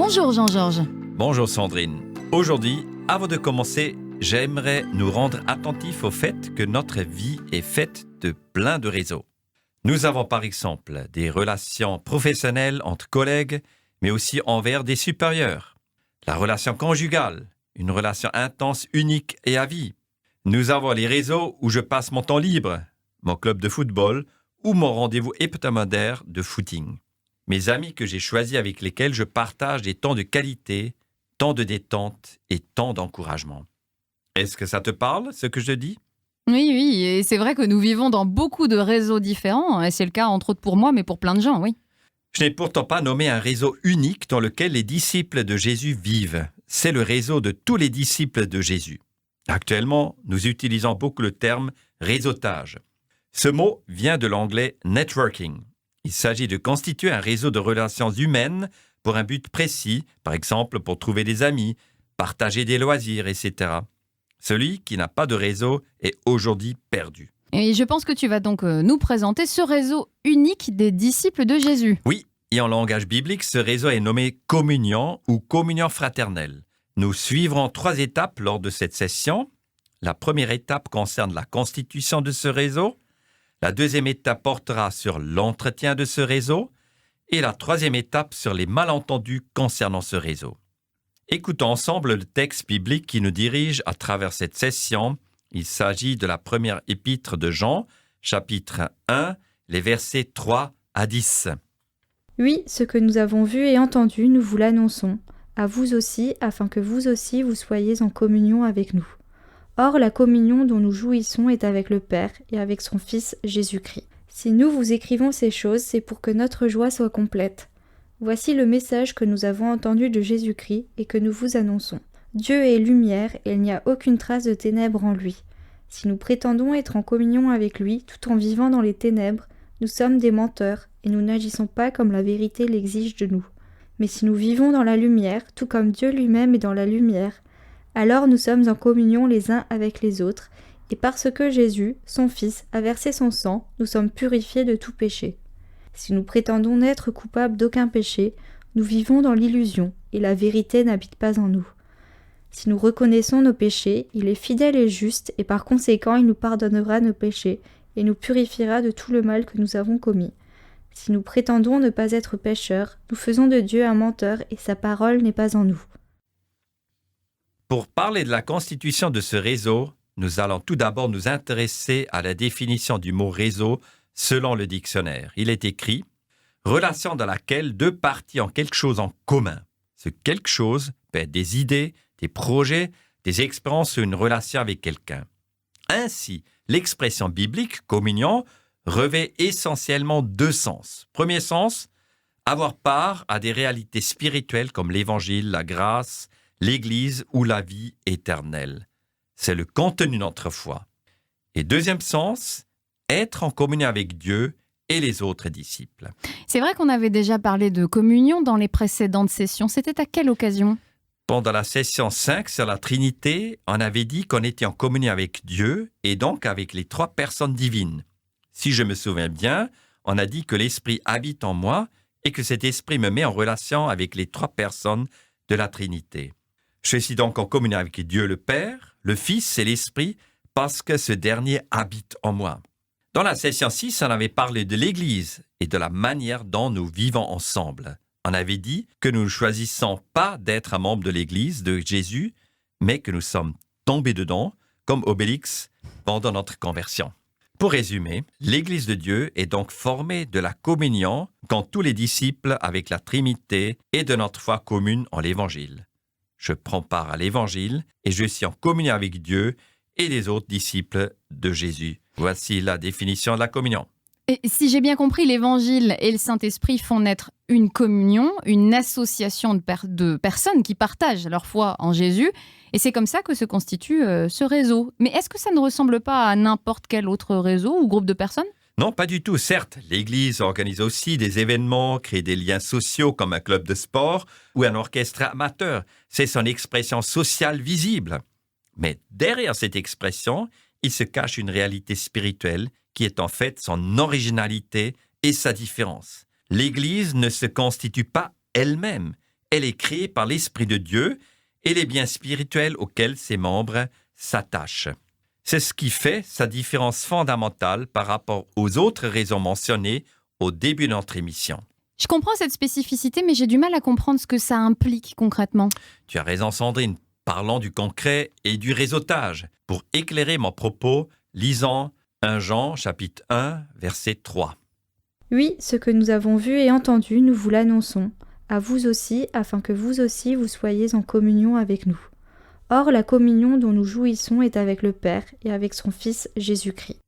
Bonjour Jean-Georges. Bonjour Sandrine. Aujourd'hui, avant de commencer, j'aimerais nous rendre attentifs au fait que notre vie est faite de plein de réseaux. Nous avons par exemple des relations professionnelles entre collègues, mais aussi envers des supérieurs. La relation conjugale, une relation intense, unique et à vie. Nous avons les réseaux où je passe mon temps libre, mon club de football ou mon rendez-vous hebdomadaire de footing. Mes amis que j'ai choisis avec lesquels je partage des temps de qualité, temps de détente et temps d'encouragement. Est-ce que ça te parle, ce que je dis? Oui, et c'est vrai que nous vivons dans beaucoup de réseaux différents, et c'est le cas entre autres pour moi, mais pour plein de gens, oui. Je n'ai pourtant pas nommé un réseau unique dans lequel les disciples de Jésus vivent. C'est le réseau de tous les disciples de Jésus. Actuellement, nous utilisons beaucoup le terme réseautage. Ce mot vient de l'anglais networking. Il s'agit de constituer un réseau de relations humaines pour un but précis, par exemple pour trouver des amis, partager des loisirs, etc. Celui qui n'a pas de réseau est aujourd'hui perdu. Et je pense que tu vas donc nous présenter ce réseau unique des disciples de Jésus. Oui, et en langage biblique, ce réseau est nommé communion ou communion fraternelle. Nous suivrons 3 étapes lors de cette session. La première étape concerne la constitution de ce réseau. La deuxième étape portera sur l'entretien de ce réseau. Et la troisième étape sur les malentendus concernant ce réseau. Écoutons ensemble le texte biblique qui nous dirige à travers cette session. Il s'agit de la première épître de Jean, chapitre 1, les versets 3 à 10. Oui, ce que nous avons vu et entendu, nous vous l'annonçons, à vous aussi, afin que vous aussi vous soyez en communion avec nous. Or, la communion dont nous jouissons est avec le Père et avec son Fils Jésus-Christ. Si nous vous écrivons ces choses, c'est pour que notre joie soit complète. Voici le message que nous avons entendu de Jésus-Christ et que nous vous annonçons. Dieu est lumière et il n'y a aucune trace de ténèbres en lui. Si nous prétendons être en communion avec lui tout en vivant dans les ténèbres, nous sommes des menteurs et nous n'agissons pas comme la vérité l'exige de nous. Mais si nous vivons dans la lumière, tout comme Dieu lui-même est dans la lumière, alors nous sommes en communion les uns avec les autres, et parce que Jésus, son Fils, a versé son sang, nous sommes purifiés de tout péché. Si nous prétendons n'être coupables d'aucun péché, nous vivons dans l'illusion, et la vérité n'habite pas en nous. Si nous reconnaissons nos péchés, il est fidèle et juste, et par conséquent il nous pardonnera nos péchés, et nous purifiera de tout le mal que nous avons commis. Si nous prétendons ne pas être pécheurs, nous faisons de Dieu un menteur, et sa parole n'est pas en nous. Pour parler de la constitution de ce réseau, nous allons tout d'abord nous intéresser à la définition du mot réseau selon le dictionnaire. Il est écrit « relation dans laquelle 2 parties ont quelque chose en commun ». Ce quelque chose peut être des idées, des projets, des expériences ou une relation avec quelqu'un. Ainsi, l'expression biblique « communion » revêt essentiellement 2 sens. Premier sens, avoir part à des réalités spirituelles comme l'Évangile, la grâce, l'Église ou la vie éternelle. C'est le contenu de notre foi. Et deuxième sens, être en communion avec Dieu et les autres disciples. C'est vrai qu'on avait déjà parlé de communion dans les précédentes sessions. C'était à quelle occasion ? Pendant la session 5 sur la Trinité, on avait dit qu'on était en communion avec Dieu et donc avec les 3 personnes divines. Si je me souviens bien, on a dit que l'Esprit habite en moi et que cet Esprit me met en relation avec les 3 personnes de la Trinité. Je suis donc en communion avec Dieu le Père, le Fils et l'Esprit parce que ce dernier habite en moi. Dans la session 6, on avait parlé de l'Église et de la manière dont nous vivons ensemble. On avait dit que nous ne choisissons pas d'être un membre de l'Église de Jésus, mais que nous sommes tombés dedans, comme Obélix, pendant notre conversion. Pour résumer, l'Église de Dieu est donc formée de la communion qu'ont tous les disciples avec la Trinité et de notre foi commune en l'Évangile. Je prends part à l'Évangile et je suis en communion avec Dieu et les autres disciples de Jésus. Voici la définition de la communion. Et si j'ai bien compris, l'Évangile et le Saint-Esprit font naître une communion, une association de personnes qui partagent leur foi en Jésus. Et c'est comme ça que se constitue ce réseau. Mais est-ce que ça ne ressemble pas à n'importe quel autre réseau ou groupe de personnes ? Non, pas du tout. Certes, l'Église organise aussi des événements, crée des liens sociaux comme un club de sport ou un orchestre amateur. C'est son expression sociale visible. Mais derrière cette expression, il se cache une réalité spirituelle qui est en fait son originalité et sa différence. L'Église ne se constitue pas elle-même. Elle est créée par l'Esprit de Dieu et les biens spirituels auxquels ses membres s'attachent. C'est ce qui fait sa différence fondamentale par rapport aux autres raisons mentionnées au début de notre émission. Je comprends cette spécificité, mais j'ai du mal à comprendre ce que ça implique concrètement. Tu as raison, Sandrine. Parlons du concret et du réseautage. Pour éclairer mon propos, lisons 1 Jean, chapitre 1, verset 3. Oui, ce que nous avons vu et entendu, nous vous l'annonçons, à vous aussi, afin que vous aussi vous soyez en communion avec nous. Or, la communion dont nous jouissons est avec le Père et avec son Fils Jésus-Christ.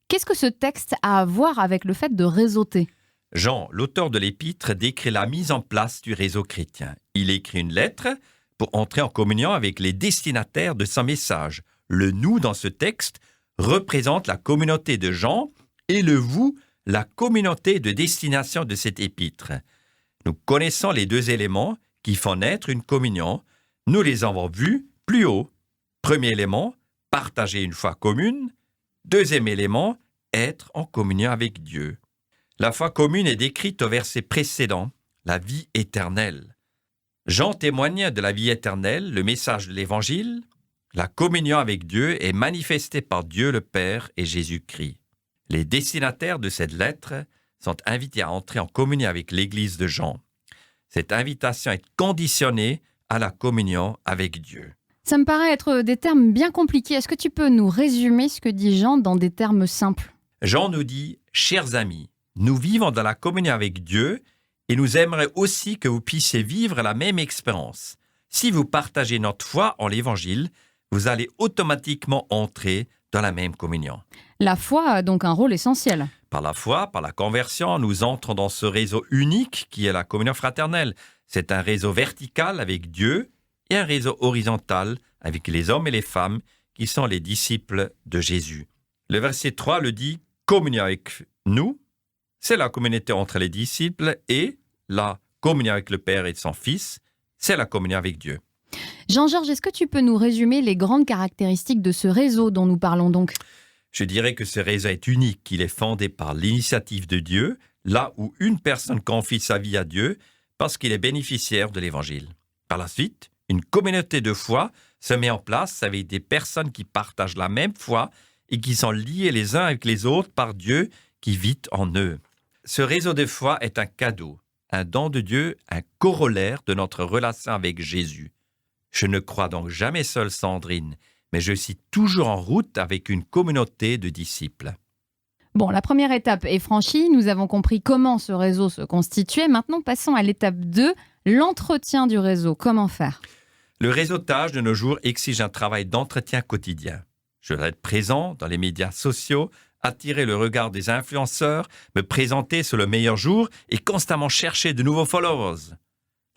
Qu'est-ce que ce texte a à voir avec le fait de réseauter ? Jean, l'auteur de l'épître, décrit la mise en place du réseau chrétien. Il écrit une lettre pour entrer en communion avec les destinataires de son message. Le « nous » dans ce texte représente la communauté de Jean et le « vous », la communauté de destination de cette épître. Nous connaissons les deux éléments qui font naître une communion. Nous les avons vus plus haut. Premier élément, partager une foi commune. Deuxième élément, être en communion avec Dieu. La foi commune est décrite au verset précédent, la vie éternelle. Jean témoigne de la vie éternelle, le message de l'Évangile. La communion avec Dieu est manifestée par Dieu le Père et Jésus-Christ. Les destinataires de cette lettre sont invités à entrer en communion avec l'Église de Jean. Cette invitation est conditionnée à la communion avec Dieu. Ça me paraît être des termes bien compliqués. Est-ce que tu peux nous résumer ce que dit Jean dans des termes simples ? Jean nous dit « Chers amis, nous vivons dans la communion avec Dieu et nous aimerions aussi que vous puissiez vivre la même expérience. Si vous partagez notre foi en l'Évangile, vous allez automatiquement entrer dans la même communion. » La foi a donc un rôle essentiel. Par la foi, par la conversion, nous entrons dans ce réseau unique qui est la communion fraternelle. C'est un réseau vertical avec Dieu et un réseau horizontal avec les hommes et les femmes qui sont les disciples de Jésus. Le verset 3 le dit « communion avec nous ». C'est la communauté entre les disciples et la communion avec le Père et son Fils, c'est la communion avec Dieu. Jean-Georges, est-ce que tu peux nous résumer les grandes caractéristiques de ce réseau dont nous parlons donc ? Je dirais que ce réseau est unique, qu'il est fondé par l'initiative de Dieu, là où une personne confie sa vie à Dieu parce qu'il est bénéficiaire de l'Évangile. Par la suite, une communauté de foi se met en place avec des personnes qui partagent la même foi et qui sont liés les uns avec les autres par Dieu qui vit en eux. Ce réseau de foi est un cadeau, un don de Dieu, un corollaire de notre relation avec Jésus. Je ne crois donc jamais seul, Sandrine, mais je suis toujours en route avec une communauté de disciples. Bon, la première étape est franchie, nous avons compris comment ce réseau se constituait. Maintenant, passons à l'étape 2, l'entretien du réseau. Comment faire ? Le réseautage de nos jours exige un travail d'entretien quotidien. Je dois être présent dans les médias sociaux, attirer le regard des influenceurs, me présenter sur le meilleur jour et constamment chercher de nouveaux followers.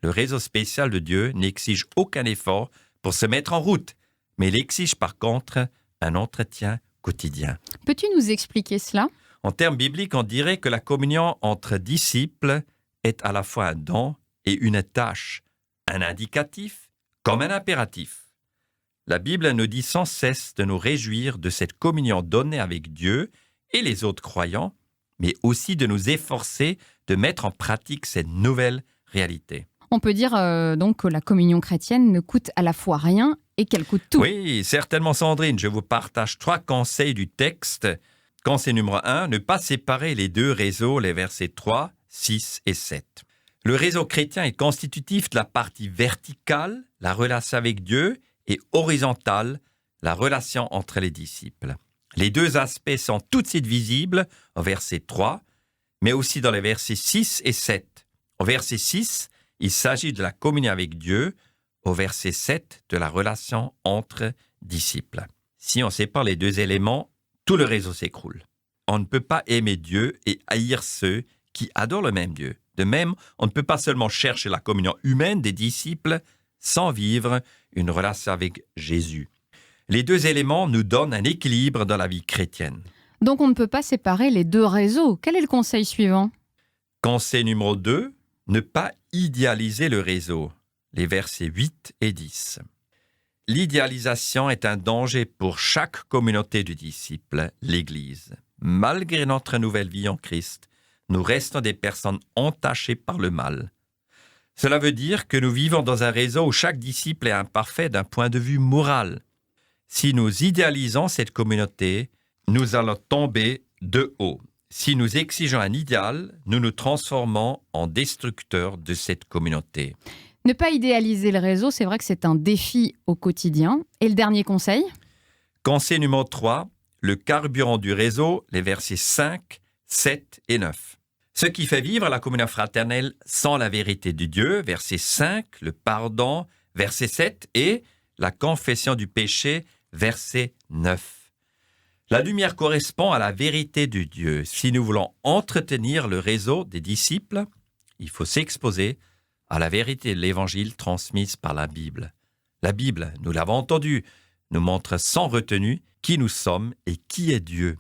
Le réseau spécial de Dieu n'exige aucun effort pour se mettre en route, mais il exige par contre un entretien quotidien. Peux-tu nous expliquer cela ? En termes bibliques, on dirait que la communion entre disciples est à la fois un don et une tâche, un indicatif comme un impératif. La Bible nous dit sans cesse de nous réjouir de cette communion donnée avec Dieu et les autres croyants, mais aussi de nous efforcer de mettre en pratique cette nouvelle réalité. On peut dire donc que la communion chrétienne ne coûte à la fois rien et qu'elle coûte tout. Oui, certainement Sandrine, je vous partage 3 conseils du texte. Conseil numéro 1, ne pas séparer les deux réseaux, les versets 3, 6 et 7. Le réseau chrétien est constitutif de la partie verticale, la relation avec Dieu, et horizontale, la relation entre les disciples. Les deux aspects sont tout de suite visibles au verset 3, mais aussi dans les versets 6 et 7. Au verset 6, il s'agit de la communion avec Dieu, au verset 7, de la relation entre disciples. Si on sépare les deux éléments, tout le réseau s'écroule. On ne peut pas aimer Dieu et haïr ceux qui adorent le même Dieu. De même, on ne peut pas seulement chercher la communion humaine des disciples sans vivre une relation avec Jésus. Les deux éléments nous donnent un équilibre dans la vie chrétienne. Donc on ne peut pas séparer les deux réseaux. Quel est le conseil suivant ? Conseil numéro 2, ne pas idéaliser le réseau. Les versets 8 et 10. L'idéalisation est un danger pour chaque communauté de disciples, l'Église. Malgré notre nouvelle vie en Christ, nous restons des personnes entachées par le mal. Cela veut dire que nous vivons dans un réseau où chaque disciple est imparfait d'un point de vue moral. Si nous idéalisons cette communauté, nous allons tomber de haut. Si nous exigeons un idéal, nous nous transformons en destructeurs de cette communauté. Ne pas idéaliser le réseau, c'est vrai que c'est un défi au quotidien. Et le dernier conseil ? Conseil numéro 3, le carburant du réseau, les versets 5, 7 et 9. Ce qui fait vivre la communion fraternelle sans la vérité de Dieu, verset 5, le pardon, verset 7 et la confession du péché, verset 9. La lumière correspond à la vérité de Dieu. Si nous voulons entretenir le réseau des disciples, il faut s'exposer à la vérité de l'Évangile transmise par la Bible. La Bible, nous l'avons entendu, nous montre sans retenue qui nous sommes et qui est Dieu.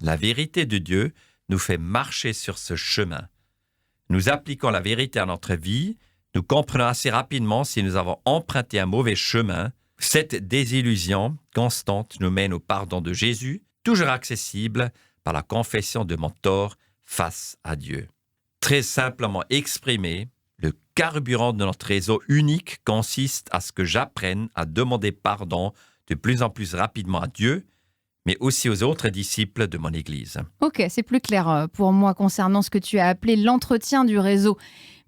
La vérité de Dieu nous fait marcher sur ce chemin. Nous appliquons la vérité à notre vie, nous comprenons assez rapidement si nous avons emprunté un mauvais chemin. Cette désillusion constante nous mène au pardon de Jésus, toujours accessible par la confession de mon tort face à Dieu. Très simplement exprimé, le carburant de notre réseau unique consiste à ce que j'apprenne à demander pardon de plus en plus rapidement à Dieu, mais aussi aux autres disciples de mon Église. Ok, c'est plus clair pour moi concernant ce que tu as appelé l'entretien du réseau.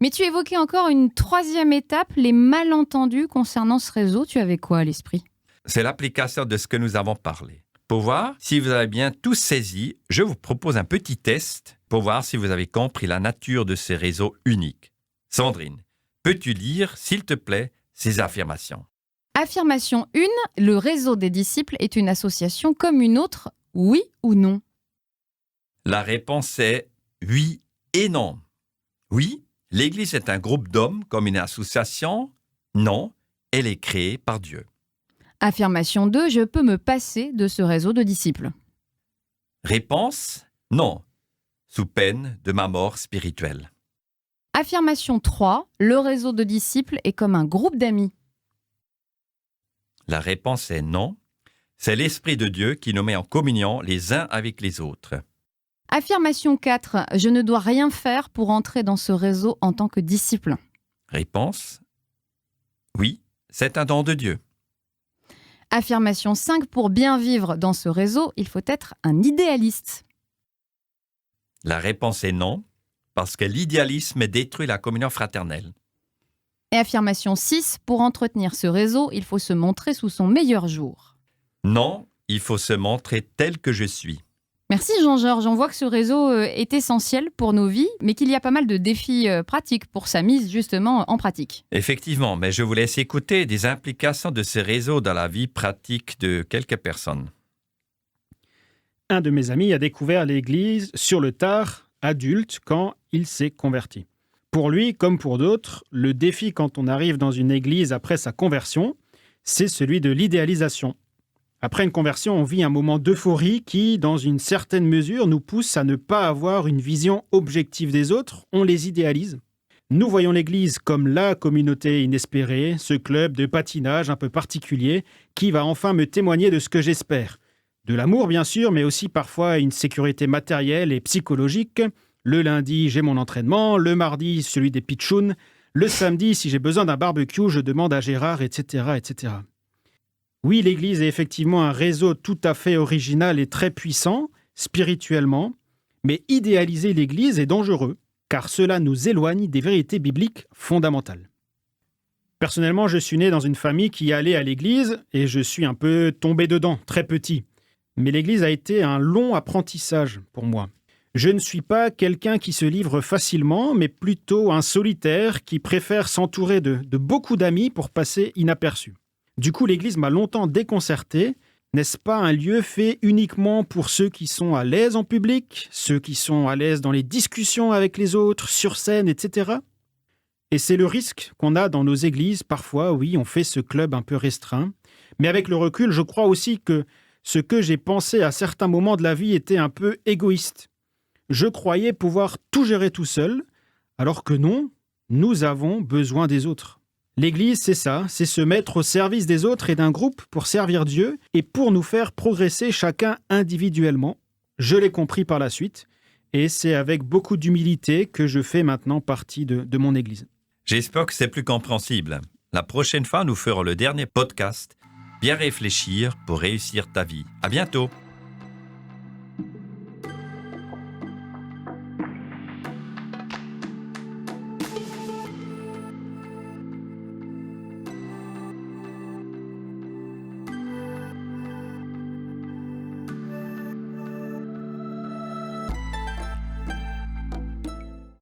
Mais tu évoquais encore une troisième étape, les malentendus concernant ce réseau. Tu avais quoi à l'esprit ? C'est l'application de ce que nous avons parlé. Pour voir si vous avez bien tout saisi, je vous propose un petit test pour voir si vous avez compris la nature de ce réseau unique. Sandrine, peux-tu lire, s'il te plaît, ces affirmations ? Affirmation 1, le réseau des disciples est une association comme une autre, oui ou non ? La réponse est oui et non. Oui, l'Église est un groupe d'hommes comme une association. Non, elle est créée par Dieu. Affirmation 2, je peux me passer de ce réseau de disciples. Réponse non, sous peine de ma mort spirituelle. Affirmation 3, le réseau de disciples est comme un groupe d'amis. La réponse est non. C'est l'Esprit de Dieu qui nous met en communion les uns avec les autres. Affirmation 4, je ne dois rien faire pour entrer dans ce réseau en tant que disciple. Réponse oui, c'est un don de Dieu. Affirmation 5, pour bien vivre dans ce réseau, il faut être un idéaliste. La réponse est non, parce que l'idéalisme détruit la communion fraternelle. Et affirmation 6, pour entretenir ce réseau, il faut se montrer sous son meilleur jour. Non, il faut se montrer tel que je suis. Merci Jean-Georges, on voit que ce réseau est essentiel pour nos vies, mais qu'il y a pas mal de défis pratiques pour sa mise justement en pratique. Effectivement, mais je vous laisse écouter des implications de ce réseau dans la vie pratique de quelques personnes. Un de mes amis a découvert l'Église sur le tard, adulte, quand il s'est converti. Pour lui, comme pour d'autres, le défi quand on arrive dans une église après sa conversion, c'est celui de l'idéalisation. Après une conversion, on vit un moment d'euphorie qui, dans une certaine mesure, nous pousse à ne pas avoir une vision objective des autres, on les idéalise. Nous voyons l'église comme la communauté inespérée, ce club de patinage un peu particulier qui va enfin me témoigner de ce que j'espère. De l'amour bien sûr, mais aussi parfois une sécurité matérielle et psychologique. Le lundi, j'ai mon entraînement, le mardi, celui des pitchouns, le samedi, si j'ai besoin d'un barbecue, je demande à Gérard, etc., etc. Oui, l'Église est effectivement un réseau tout à fait original et très puissant, spirituellement, mais idéaliser l'Église est dangereux, car cela nous éloigne des vérités bibliques fondamentales. Personnellement, je suis né dans une famille qui allait à l'Église, et je suis un peu tombé dedans, très petit. Mais l'Église a été un long apprentissage pour moi. Je ne suis pas quelqu'un qui se livre facilement, mais plutôt un solitaire qui préfère s'entourer de beaucoup d'amis pour passer inaperçu. Du coup, l'Église m'a longtemps déconcerté. N'est-ce pas un lieu fait uniquement pour ceux qui sont à l'aise en public, ceux qui sont à l'aise dans les discussions avec les autres, sur scène, etc. Et c'est le risque qu'on a dans nos églises. Parfois, oui, on fait ce club un peu restreint. Mais avec le recul, je crois aussi que ce que j'ai pensé à certains moments de la vie était un peu égoïste. Je croyais pouvoir tout gérer tout seul, alors que non, nous avons besoin des autres. L'Église, c'est ça, c'est se mettre au service des autres et d'un groupe pour servir Dieu et pour nous faire progresser chacun individuellement. Je l'ai compris par la suite et c'est avec beaucoup d'humilité que je fais maintenant partie de mon Église. J'espère que c'est plus compréhensible. La prochaine fois, nous ferons le dernier podcast. Bien réfléchir pour réussir ta vie. À bientôt!